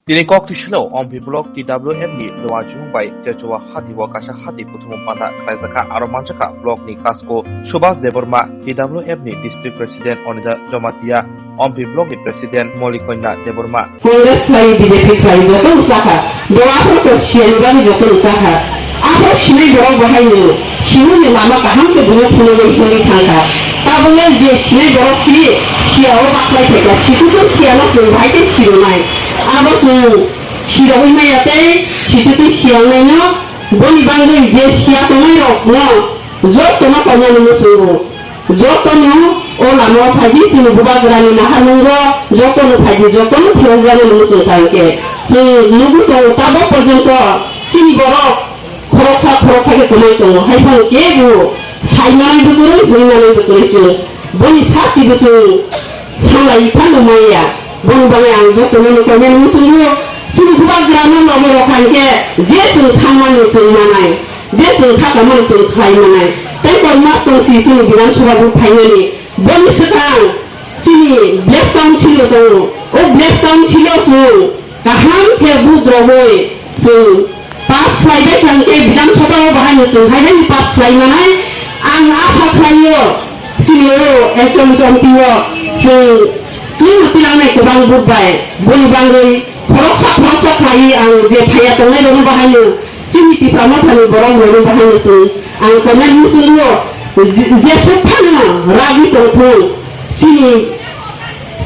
Dini kok tislo om blok TWM ni doa jumpai jawa hati wa kasha hati putum panda kraizaka aromanjaka blok ni kasko Subhas Deborma TWM ni district president onida Jomatia om blok ni president Molikoina Deborma Congress lai BJP lai joto usaha doa pro siangani joto usaha apa sini borong bahaya sini ni lama kaham ke bunyi pulau ini tangka tabungan je sini borong sini siapa pakai peka situ tu siapa jumpai ke sini apa tu siapa ini ya teh situ tu siapa ni boni bangga je siapa ni no joto na kanya ni musuh joto no oh lama pagi sini buka gerani nah nunggu joto no pagi joto no tiada musuh tangke si nunggu tu tabok perjalanan sini borong খরচা কমাই তো hyphen কে গো সাইনাই দুগুরে বইনাই দুগুরে চু বনি সাসি Basu সালাই fun মাইয়া বন বাঙে আং যত ননি কমেন মুসুরু চিনি গুবা গ্রামে লগে রখানকে যে চু সামানি চু মানাই যে চু থাকামান চু খাই মানাই তাই কর মাস তো চিনি বিধানসভা গু ফাইনালি বনি সাকাং চিনি ব্ল্যাক টাউন ছিল তো ও ব্ল্যাক টাউন ছিল চু কাহাম কে বুদ্রবই চু pas flight tangke bidang soto bahan itu hari pas flight mana ang asa flight sini esom tiwo si tilang naik ke bang bubai buli bangai koroksa flight ang je payah tengah dorong bahan sini di pramat hari borong dorong bahan itu ang konan musuh je sepana ragi tengku sini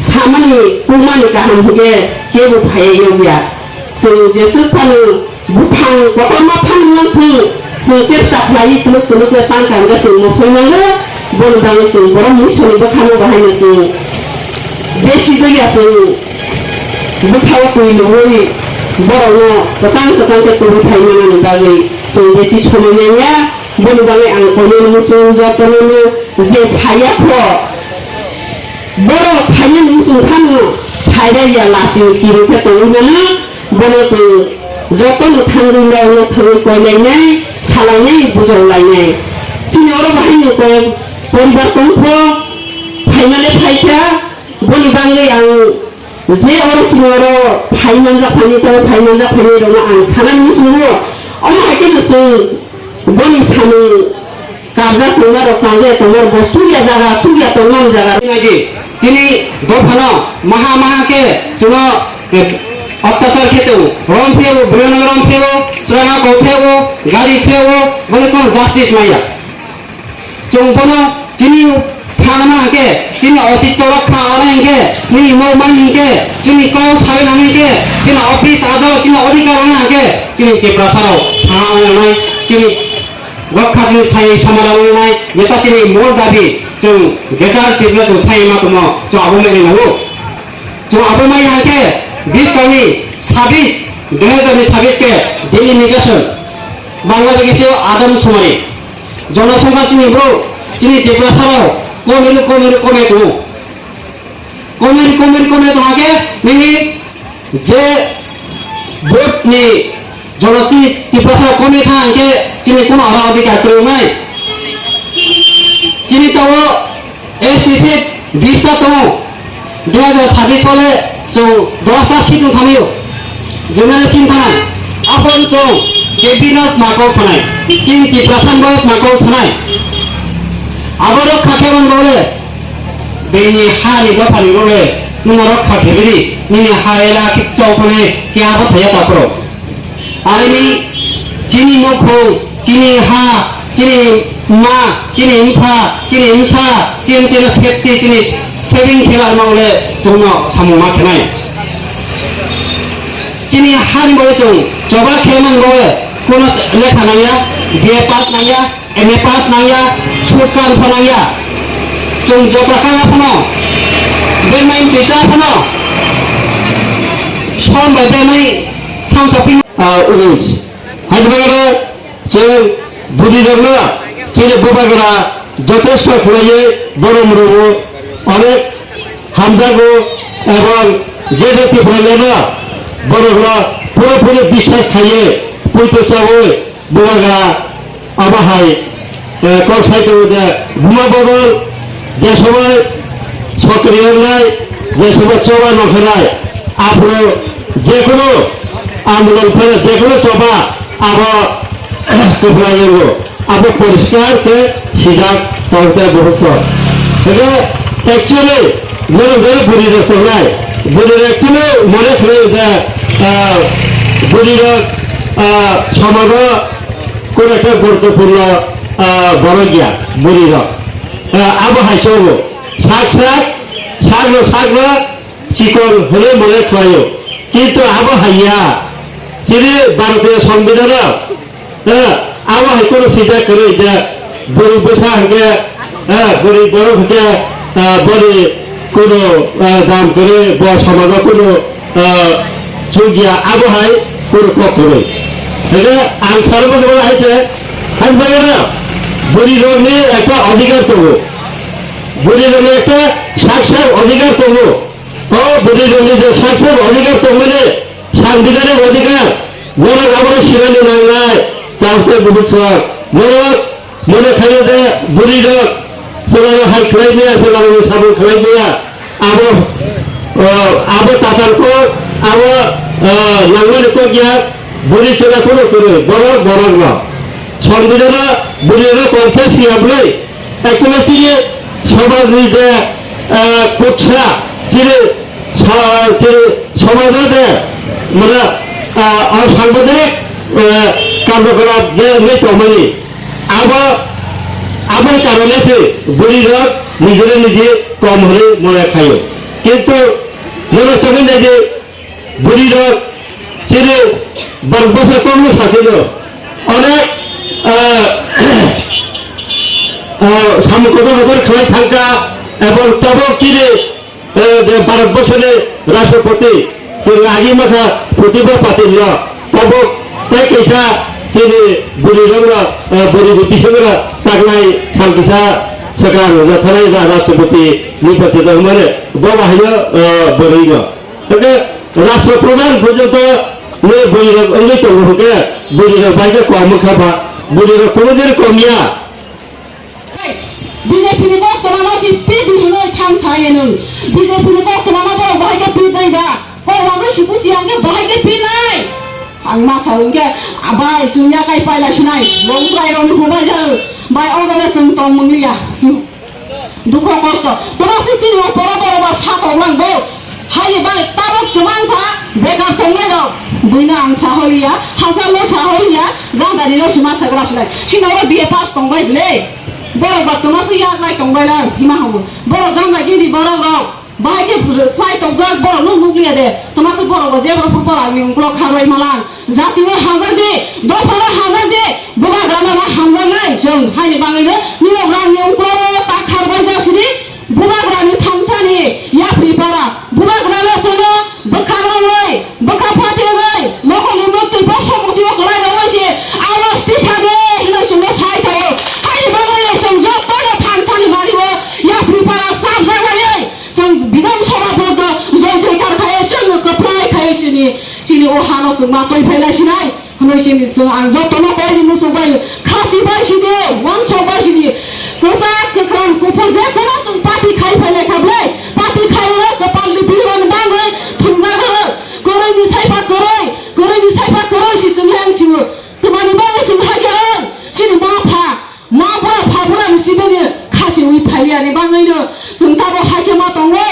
sama ni kumani kaham huge kebu payah yoga je sepana bukan pertama panjang tu sesiap tak lagi teluk ke tangkang ke semua semuanya boleh bangun semua orang musuh ni berkamu bahan itu besi tu ya semua berkawa kuilu woi borongnya kesang ke turun kayu ni bagi semua besi semuanya boleh bangun angkonya musuh jatuhnya je payah ko borong payah musuh kamu payah ya laju kiri ke turun mana boleh tu যতন থাঙ্গুলা ও থাঙ্গু কইলাই নাই ছালাই নাই বুঝলাই নাই সিনি ওর বাহিনী কই পরিবার comp ফাইনালে ফাইটা বলি বাঙ্গাই আং যে ওর সিনিয়র ফাইনাল যা ফাইনি রং আং সানান মুসুরো অম হাইকে নসু বনি সানি কাজা তোমার কাজে তোমার বসুরিয়া জায়গা সুরিয়া তোমার জায়গা নাকি চিনি দোফানো মহাকে চুনো অত্যাচার খেতেও রং ফেও বিরোধ রং ফেও শ্রমা কো ফেও গাড়ি ফেও বলে কোন জাস্টিস মাইয়া চংপনো চিনি ফানাকে চিনি অস্তিত্ব রক্ষা আনাইকে নি মৌমানিকে চিনি কো সাইনানিকে চিনি অফিস আদালত চিনি অধিকার আনাকে চিনি কে প্রসারও ফানা নাই চিনি রক্ষা চিনি সাই সমাধান নাই যেটা চিনি মোর দাবি जों गेटार टिपला जों साइमा दङ जों आबुमाइ नांगौ जों आबुमाइ आके 20 गावनि 2026 के डेलिमिटेशन बांग्लादेश आदम समारि जनसंख्या चिनि ब्रो चिनि देप्लासाराव कमेर दङ आके नोंनि जे भोट नि जनसि देप्लासाराव कमे था आके चिनि कोन आला अधिकार करूमाय চিনি তাও এসএসসি ভিসা তো 2026 সালে जो 10 সিট থামিও জেনারেল সিনখানা আপন তো কেবিনেট মাকো সানাই কিন্তু প্রশাসন মাকো সানাই আবার খাকেমন বলে বেনি হানি দফানি বলে নুনা রক্ষা খেবি নিনি হায়লা কি চৌকনে কি আবসায়া তাপরো আইনি চিনি নখো চিনি হা চিনি मा चिनि इनफा चिनि इनसा चिनि तेल सेफ्टी चिनि सेविंग खेला मावले जोंनो सामु माथनाय चिनि हानि बले जों जबा खेमान बले कोन लेखा नाया बीए पास नाया एमए पास नाया सरकार फनाया जों जबा खाया फनो बेमाइन टिचा फनो सम बाय बेमाइ थाम सपिं उइस हाजबागरे जों बुदि जगना চিনি বুবাগরা যথেষ্ট খেলাইয়ে বড় মুরুবো অনেক হামজাগো এবং যে ব্যক্তি ফেলে না বড় হলো পুরোপুরি বিশ্বাস খাইয়ে পৈতো চাবো বুবাগরা আবাহাই কক্সাইতে ঘুমা বদল যে সময় সক্রিয় নাই যে সময় সভা নখানায় আপনার যে কোনো আন্দোলন করে যে কোনো সভা আবার টুকরা যাব আবার পরিষ্কার কে সিধা তরতে বহুত এটা অ্যাকচুয়ালি মনে করে বুড়ির তোলাই বুড়ির অ্যাকচুয়ালি মনে করে যে বুড়ির সমাজ কোন একটা গুরুত্বপূর্ণ বড় গিয়া বুড়ির আবহাওয়া চলব শাক শাক শাক শাক চিকন হলে মনে খায় কিন্তু আবহাওয়া যিনি ভারতীয় সংবিধান আবহাওয়া কোনো চিন্তা করে যে বুড়ি বসা হকে বুড়ি বড় হকে বড়ি কোনো দাম করে সমাজ কোনো চুগিয়া আবহাওয়ায় কোনো কখনো এটা আং সার্বজনীন বলা হয়েছে আমি বলি না বুড়ি রঙে একটা অধিকার করবো বুড়ি রঙে একটা সাক্ষাৎ অধিকার করবো ও বুড়ি রঙে যে সাক্ষাৎ অধিকার করবো সাংবিধানিক অধিকার বড় আমাদের শিরানি নাই তারপরে বহুত সব বড় মনে খাইলে যে বুড়ি রোগ সেগুলো হাই খেলাই নিয়ে সেগুলো সাবুন খেলাই নিয়ে আবার আবার তাতার কর আবার লাঙ্গল গিয়া বুড়ি সেবা কোনো করে বড় বড় না সংবিধান বুড়িরা কণ্ঠে সিয়াবলে একটা চিনে সমাজ নিজে কুৎসা চিনে সমাজে মানে সাংবিধানিক কার্যকলাপ যে নেই তমানি আবার আবার কারণে সে বুড়িরা নিজেরা নিজে কম হলে মনে খায় কিন্তু মনে সঙ্গে নেই যে বুড়িরা ছেলে 12 বছর কম শাসিল অনেক সামগ্রিক খেলায় থাকা এবং তব কিনে ভারতবর্ষে রাষ্ট্রপতি আগে মাথা প্রতিভা পাতিল তব তাই কেসা তিনি বুড়ি রঙ বুড়ি বিসঙ্গ তাকনাই সালকিসা সরকার থানায় রাষ্ট্রপতি নির্বাচিত মানে বাহিনী বড়ই রাষ্ট্রপ্রধান পর্যন্ত বুড়ির অঙ্গি তঙ্গকে বুড়ির বাইরে কম খাবা বুড়ির কোনোদিন কমিয়া বিজেপিनि বর্তমানে সিপি দিহনো থান সায়েনো বিজেপিनि বর্তমানে বড় বাইকে পিদাইবা বড় সিপুচি আগে বাইকে পিনাই आं मासा उनके आबाय सुनिया काय पाइला सिनाय लं प्राय रन होबाय जा बाय अगले जों तम मंगलिया दुख कष्ट तोरा सिचिनि बड़ बड़ बा साथाव नांगौ हाय बाय ताबक तुमानफा बेकार तंगाय दं बुइना आं साहलिया हाजारल साहलिया गांदारिल सुमा साग्रासलाय सिनाव बिए पास तंबायले बड़ बा तोमासि या नाय तंबायला हिमा हमो बड़ गांदाय गिनि बड़ गाव बाइके साइ तंगाय बड़ नु मुगलिया दे तोमासि बड़ बा जेब्रा फुटबल आंनि उंक्ल खारबाय मालां जातिनो हाजार दे दफारा हाजार दे बुगा गाना हामजानाय जों हायनि बाङैनो नियो रांनि उंक्ल ता खारबाय जासिनि बुगा ग्रानि थामसानि याफ्रिपारा बुगा ग्राना सोनो बखारनाय बखा फाटेनाय नखलि मक्ति बसमति गलाय रवायसे आवासति सागे हिना सुनो साइ थायो हायनि बाङै जों जतनो थामसानि मारिबो याफ्रिपारा साब जागाय जों बिधान सभा पद जय जयकार खाय जों कप्राय खाय सिनि चिनि ओ हानो जों मातय फैलासिनाय हनै सिनि जों आं जतनो कयनि मुसुबाय खासि बायसिनि वानस बायसिनि कोसा कक्रान कुफर जे कोनो जों पार्टी खाय फैलाय खाबले पार्टी खायले कपालनि बिरन बाङै थुंगा गरे गरैनि साइफा गरै सिसुं हेंसिउ तमानि बाङै जों हागेन सिनि माफा फाफुरा सिबेनि खासि उइ फायलियानि बाङैनो जों ताबो हाकेमा दङो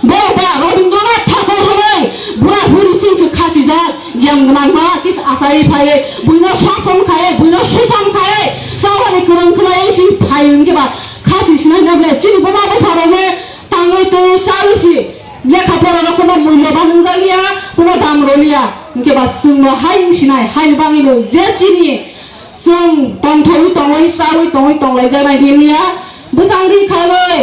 बबा रबीन्द्रनाथ ठाकुर हनै बुरा बुरि सिंसो खासि जा गियान गोनां मा किस आसाय फाये बुइनो सासं खाये बुइनो सुसं खाये सावनि गोरों खोलाय सि फायन केबा खासि सिनाय नाबले चिनि बमा बथारने ताङै तो सालसि लेखा फरानो कोनो मूल्यबान गलिया कोनो दाम रलिया केबा जोंनो हायन सिनाय हायन बाङैनो जे सिनि जों तंथै सावै तंलाय जानाय दिनिया बोसांरि खालै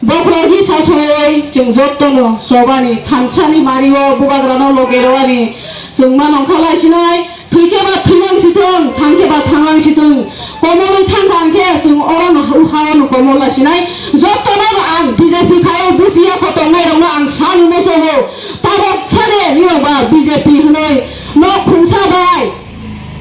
बख्रहि सासय जों जतनो सबानि थानसानि मारियो बुगाग्रानाव लगेरवानि जों मा नंखालायसिनाय थैकेबा थैलांसिथों थांकेबा थांलांसिथों कमलै थांखांके जों अरन उहावन कमलासिनाय जतनो आं बिजेपि खाय बुजिया खतंनाय रंना आं सानि मोसोगो ताबक साने निबा बिजेपि हनै न खुंसाबाय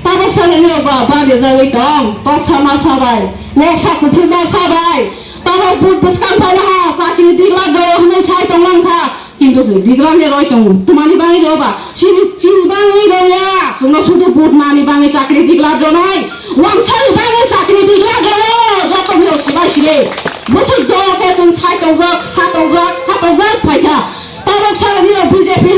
ताबक साने निबा बादे जायै दं तक्सामा साबाय वक्सा कुफुमा साबाय ताबक बुट बसकान फायहा साकिनि दिगला गयो हनै साय तंलांखा কিন্তু দিগ্রানে রয় দङ তোমানি বাङै রবা চিন বাङै রয়া जोंनाव শুধু বুধনানি বাङै চাকরি দিগলা দনয় ওয়াংছাল বাङै চাকরি দিগলা দङ যত বিও সিবাই সিলে বসুল দকে जों साइटआव सातआव फायदा तारक सालानि बिजेपि